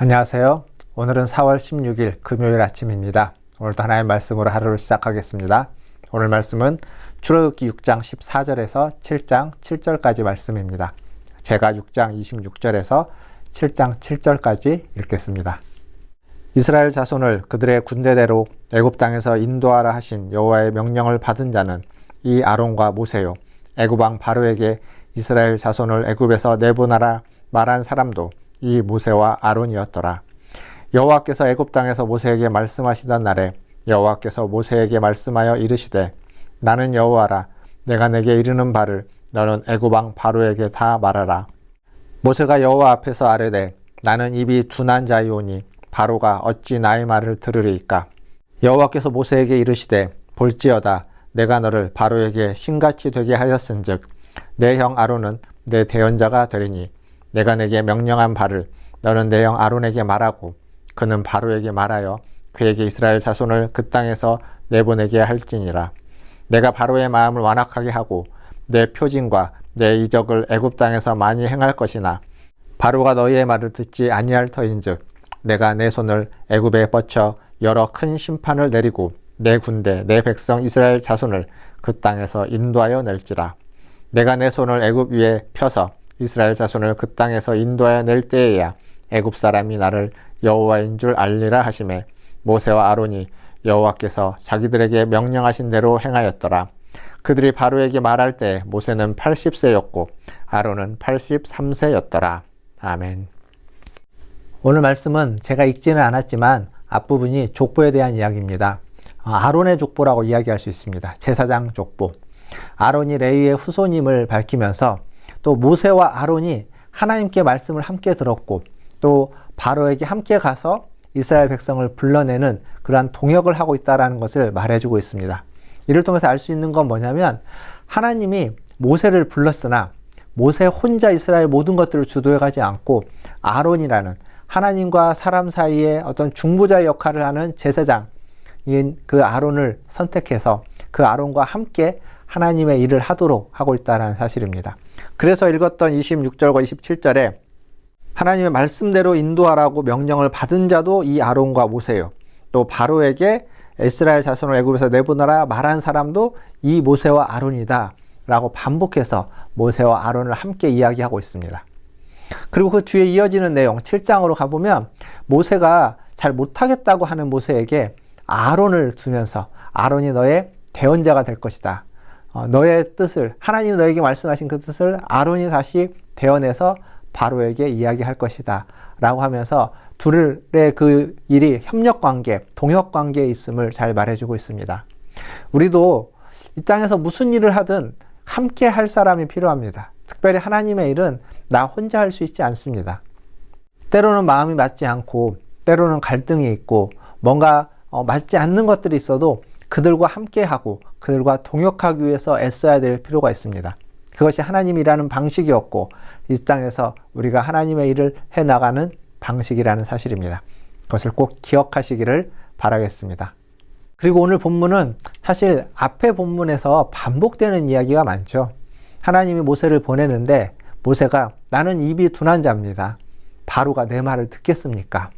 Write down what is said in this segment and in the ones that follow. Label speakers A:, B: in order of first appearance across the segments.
A: 안녕하세요. 오늘은 4월 16일 금요일 아침입니다. 오늘도 하나의 말씀으로 하루를 시작하겠습니다. 오늘 말씀은 출애굽기 6장 14절에서 7장 7절까지 말씀입니다. 제가 6장 26절에서 7장 7절까지 읽겠습니다. 이스라엘 자손을 그들의 군대대로 애굽 땅에서 인도하라 하신 여호와의 명령을 받은 자는 이 아론과 모세요. 애굽 왕 바로에게 이스라엘 자손을 애굽에서 내보내라 말한 사람도 이 모세와 아론이었더라. 여호와께서 애굽 땅에서 모세에게 말씀하시던 날에 여호와께서 모세에게 말씀하여 이르시되 나는 여호와라. 내가 내게 이르는 바를 너는 애굽 왕 바로에게 다 말하라. 모세가 여호와 앞에서 아뢰되 나는 입이 둔한 자이오니 바로가 어찌 나의 말을 들으리이까. 여호와께서 모세에게 이르시되 볼지어다 내가 너를 바로에게 신같이 되게 하였은즉 내 형 아론은 내 대언자가 되리니 내가 내게 명령한 바를 너는 내 형 아론에게 말하고 그는 바로에게 말하여 그에게 이스라엘 자손을 그 땅에서 내보내게 할지니라. 내가 바로의 마음을 완악하게 하고 내 표징과 내 이적을 애굽 땅에서 많이 행할 것이나 바로가 너희의 말을 듣지 아니할 터인즉 내가 내 손을 애굽에 뻗쳐 여러 큰 심판을 내리고 내 군대 내 백성 이스라엘 자손을 그 땅에서 인도하여 낼지라. 내가 내 손을 애굽 위에 펴서 이스라엘 자손을 그 땅에서 인도하여 낼 때에야 애굽 사람이 나를 여호와인 줄 알리라 하시매 모세와 아론이 여호와께서 자기들에게 명령하신 대로 행하였더라. 그들이 바로에게 말할 때 모세는 80세였고 아론은 83세였더라. 아멘. 오늘 말씀은 제가 읽지는 않았지만 앞부분이 족보에 대한 이야기입니다. 아론의 족보라고 이야기할 수 있습니다. 제사장 족보. 아론이 레위의 후손임을 밝히면서 또 모세와 아론이 하나님께 말씀을 함께 들었고 또 바로에게 함께 가서 이스라엘 백성을 불러내는 그러한 동역을 하고 있다는 것을 말해주고 있습니다. 이를 통해서 알 수 있는 건 뭐냐면 하나님이 모세를 불렀으나 모세 혼자 이스라엘 모든 것들을 주도해가지 않고 아론이라는 하나님과 사람 사이에 어떤 중보자의 역할을 하는 제사장인 그 아론을 선택해서 그 아론과 함께 하나님의 일을 하도록 하고 있다는 사실입니다. 그래서 읽었던 26절과 27절에 하나님의 말씀대로 인도하라고 명령을 받은 자도 이 아론과 모세요. 또 바로에게 이스라엘 자손을 애굽에서 내보내라 말한 사람도 이 모세와 아론이다 라고 반복해서 모세와 아론을 함께 이야기하고 있습니다. 그리고 그 뒤에 이어지는 내용 7장으로 가보면 모세가 잘 못하겠다고 하는 모세에게 아론을 두면서 아론이 너의 대언자가 될 것이다. 너의 뜻을 하나님이 너에게 말씀하신 그 뜻을 아론이 다시 대언해서 바로에게 이야기할 것이다 라고 하면서 둘의 그 일이 협력관계, 동역관계에 있음을 잘 말해주고 있습니다. 우리도 이 땅에서 무슨 일을 하든 함께 할 사람이 필요합니다. 특별히 하나님의 일은 나 혼자 할 수 있지 않습니다. 때로는 마음이 맞지 않고 때로는 갈등이 있고 뭔가 맞지 않는 것들이 있어도 그들과 함께하고 그들과 동역하기 위해서 애써야 될 필요가 있습니다. 그것이 하나님이 일하는 방식이었고 이 땅에서 우리가 하나님의 일을 해나가는 방식이라는 사실입니다. 그것을 꼭 기억하시기를 바라겠습니다. 그리고 오늘 본문은 사실 앞에 본문에서 반복되는 이야기가 많죠. 하나님이 모세를 보내는데 모세가 나는 입이 둔한 자입니다. 바로가 내 말을 듣겠습니까?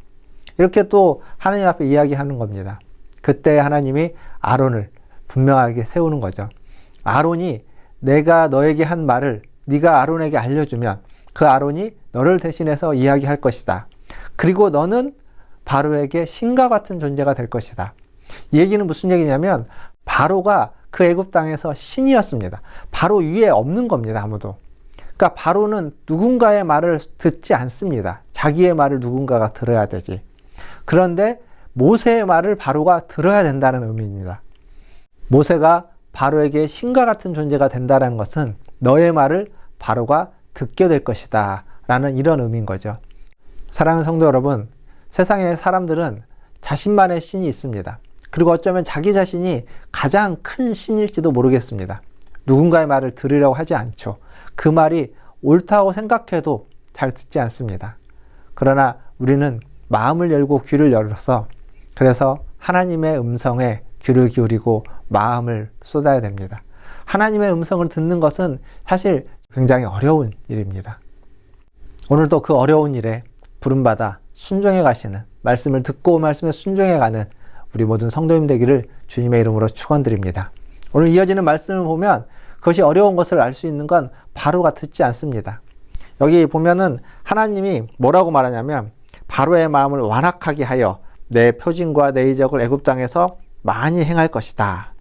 A: 이렇게 또 하나님 앞에 이야기하는 겁니다. 그때 하나님이 아론을 분명하게 세우는 거죠. 아론이 내가 너에게 한 말을 네가 아론에게 알려주면 그 아론이 너를 대신해서 이야기할 것이다. 그리고 너는 바로에게 신과 같은 존재가 될 것이다. 이 얘기는 무슨 얘기냐면 바로가 그 애굽 땅에서 신이었습니다. 바로 위에 없는 겁니다. 아무도. 그러니까 바로는 누군가의 말을 듣지 않습니다. 자기의 말을 누군가가 들어야 되지. 그런데 모세의 말을 바로가 들어야 된다는 의미입니다. 모세가 바로에게 신과 같은 존재가 된다는 것은 너의 말을 바로가 듣게 될 것이다 라는 이런 의미인 거죠. 사랑하는 성도 여러분, 세상의 사람들은 자신만의 신이 있습니다. 그리고 어쩌면 자기 자신이 가장 큰 신일지도 모르겠습니다. 누군가의 말을 들으려고 하지 않죠. 그 말이 옳다고 생각해도 잘 듣지 않습니다. 그러나 우리는 마음을 열고 귀를 열어서 그래서 하나님의 음성에 귀를 기울이고 마음을 쏟아야 됩니다. 하나님의 음성을 듣는 것은 사실 굉장히 어려운 일입니다. 오늘도 그 어려운 일에 부름받아 순종해 가시는, 말씀을 듣고 말씀에 순종해 가는 우리 모든 성도님 되기를 주님의 이름으로 축원드립니다. 오늘 이어지는 말씀을 보면 그것이 어려운 것을 알 수 있는 건 바로가 듣지 않습니다. 여기 보면은 하나님이 뭐라고 말하냐면 바로의 마음을 완악하게 하여 내 표징과 내 이적을 애굽 땅에서 많이 행할 것이다.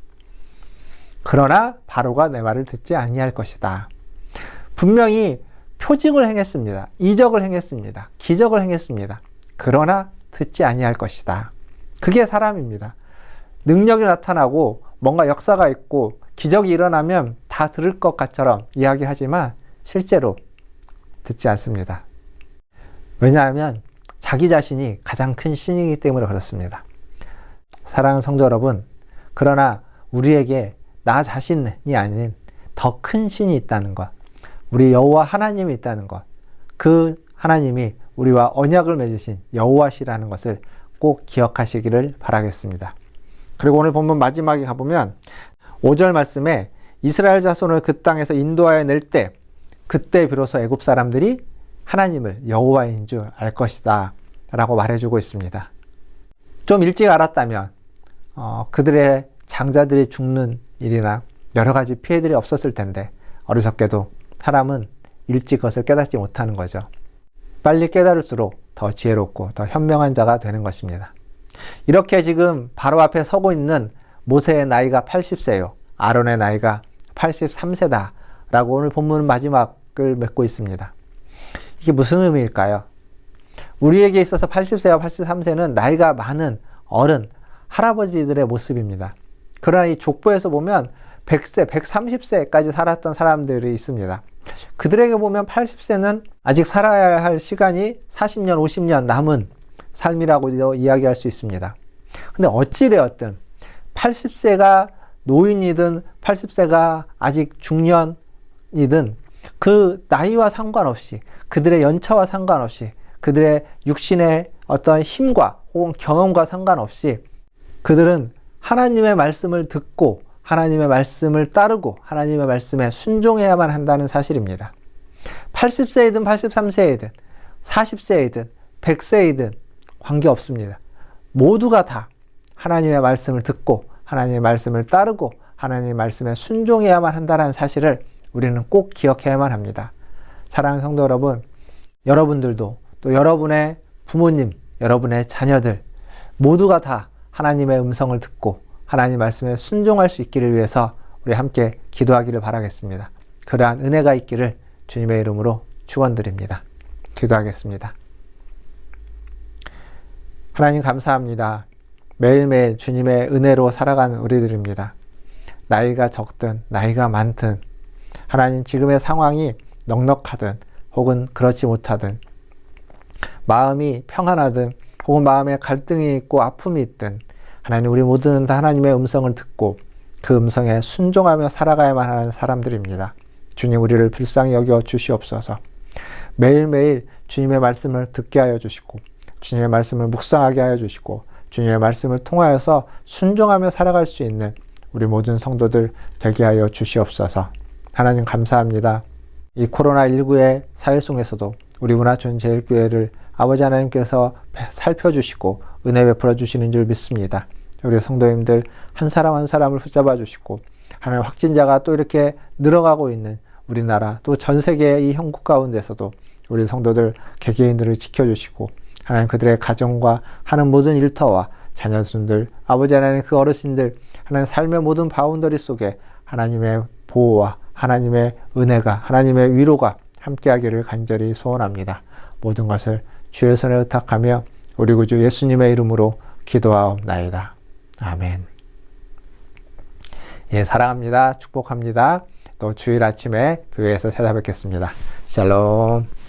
A: 그러나 바로가 내 말을 듣지 아니할 것이다. 분명히 표징을 행했습니다. 이적을 행했습니다. 기적을 행했습니다. 그러나 듣지 아니할 것이다. 그게 사람입니다. 능력이 나타나고 뭔가 역사가 있고 기적이 일어나면 다 들을 것 같처럼 이야기하지만 실제로 듣지 않습니다. 왜냐하면 자기 자신이 가장 큰 신이기 때문에 그렇습니다. 사랑하는 성도 여러분, 그러나 우리에게 나 자신이 아닌 더 큰 신이 있다는 것, 우리 여호와 하나님이 있다는 것, 그 하나님이 우리와 언약을 맺으신 여호와시라는 것을 꼭 기억하시기를 바라겠습니다. 그리고 오늘 본문 마지막에 가보면 5절 말씀에 이스라엘 자손을 그 땅에서 인도하여 낼 때 그때 비로소 애굽 사람들이 하나님을 여호와인 줄 알 것이다 라고 말해주고 있습니다. 좀 일찍 알았다면 그들의 장자들이 죽는 일이나 여러 가지 피해들이 없었을 텐데 어리석게도 사람은 일찍 그것을 깨닫지 못하는 거죠. 빨리 깨달을수록 더 지혜롭고 더 현명한 자가 되는 것입니다. 이렇게 지금 바로 앞에 서고 있는 모세의 나이가 80세요. 아론의 나이가 83세다 라고 오늘 본문 마지막을 맺고 있습니다. 이게 무슨 의미일까요? 우리에게 있어서 80세와 83세는 나이가 많은 어른, 할아버지들의 모습입니다. 그러나 이 족보에서 보면 100세, 130세까지 살았던 사람들이 있습니다. 그들에게 보면 80세는 아직 살아야 할 시간이 40년, 50년 남은 삶이라고 이야기할 수 있습니다. 근데 어찌되었든 80세가 노인이든 80세가 아직 중년이든 그 나이와 상관없이 그들의 연차와 상관없이 그들의 육신의 어떤 힘과 혹은 경험과 상관없이 그들은 하나님의 말씀을 듣고 하나님의 말씀을 따르고 하나님의 말씀에 순종해야만 한다는 사실입니다. 80세이든 83세이든 40세이든 100세이든 관계없습니다. 모두가 다 하나님의 말씀을 듣고 하나님의 말씀을 따르고 하나님의 말씀에 순종해야만 한다는 사실을 우리는 꼭 기억해야만 합니다. 사랑하는 성도 여러분, 여러분들도 또 여러분의 부모님, 여러분의 자녀들 모두가 다 하나님의 음성을 듣고 하나님 말씀에 순종할 수 있기를 위해서 우리 함께 기도하기를 바라겠습니다. 그러한 은혜가 있기를 주님의 이름으로 축원드립니다. 기도하겠습니다. 하나님 감사합니다. 매일매일 주님의 은혜로 살아가는 우리들입니다. 나이가 적든 나이가 많든 하나님 지금의 상황이 넉넉하든 혹은 그렇지 못하든 마음이 평안하든 혹은 마음에 갈등이 있고 아픔이 있든 하나님 우리 모두는 다 하나님의 음성을 듣고 그 음성에 순종하며 살아가야만 하는 사람들입니다. 주님 우리를 불쌍히 여겨 주시옵소서. 매일매일 주님의 말씀을 듣게 하여 주시고 주님의 말씀을 묵상하게 하여 주시고 주님의 말씀을 통하여서 순종하며 살아갈 수 있는 우리 모든 성도들 되게 하여 주시옵소서. 하나님 감사합니다. 이 코로나19의 사회 속에서도 우리 문화촌 제일교회를 아버지 하나님께서 살펴주시고 은혜 베풀어 주시는 줄 믿습니다. 우리 성도님들 한 사람 한 사람을 붙잡아 주시고 하나님 확진자가 또 이렇게 늘어가고 있는 우리나라 또 전 세계의 이 형국 가운데서도 우리 성도들 개개인들을 지켜주시고 하나님 그들의 가정과 하는 모든 일터와 자녀들 아버지 하나님 그 어르신들 하나님 삶의 모든 바운더리 속에 하나님의 보호와 하나님의 은혜가 하나님의 위로가 함께하기를 간절히 소원합니다. 모든 것을 주의 손에 의탁하며 우리 구주 예수님의 이름으로 기도하옵나이다. 아멘. 예, 사랑합니다. 축복합니다. 또 주일 아침에 교회에서 찾아뵙겠습니다. 샬롬.